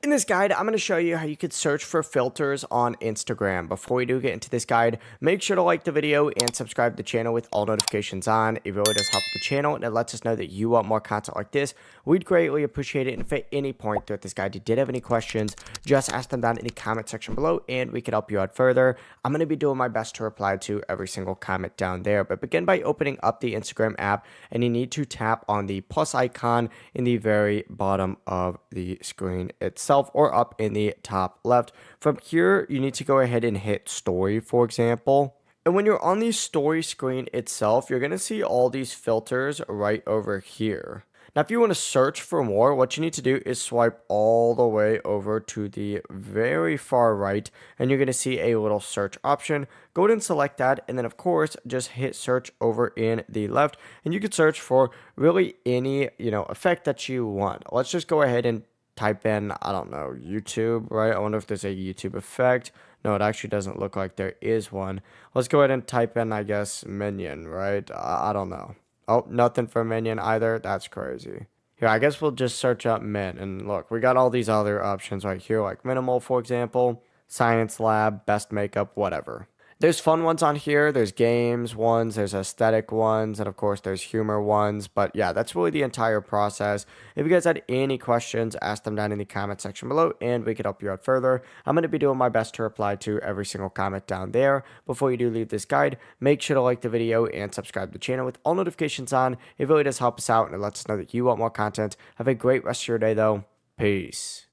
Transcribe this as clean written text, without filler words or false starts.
In this guide, I'm going to show you how you could search for filters on Instagram. Before we do get into this guide, make sure to like the video and subscribe to the channel with all notifications on. It really does help the channel and it lets us know that you want more content like this. We'd greatly appreciate it. And if at any point throughout this guide you did have any questions, just ask them down in the comment section below and we can help you out further. I'm going to be doing my best to reply to every single comment down there. But begin by opening up the Instagram app and you need to tap on the plus icon in the very bottom of the screen itself, or up in the top left. From here, you need to go ahead and hit story, for example. And when you're on the story screen itself, you're going to see all these filters right over here. Now, if you want to search for more, what you need to do is swipe all the way over to the very far right, and you're going to see a little search option. Go ahead and select that, and then, of course, just hit search over in the left, and you can search for really any, effect that you want. Let's just go ahead and type in, I don't know, YouTube, right? I wonder if there's a YouTube effect. No, it actually doesn't look like there is one. Let's go ahead and type in, I guess, Minion, right? I don't know. Oh, nothing for Minion either. That's crazy. Here, I guess we'll just search up Min. And look, we got all these other options right here, like Minimal, for example, Science Lab, Best Makeup, whatever. There's fun ones on here. There's games ones, there's aesthetic ones, and of course there's humor ones. But yeah, that's really the entire process. If you guys had any questions, ask them down in the comment section below and we could help you out further. I'm going to be doing my best to reply to every single comment down there. Before you do leave this guide, make sure to like the video and subscribe to the channel with all notifications on. It really does help us out and it lets us know that you want more content. Have a great rest of your day though. Peace.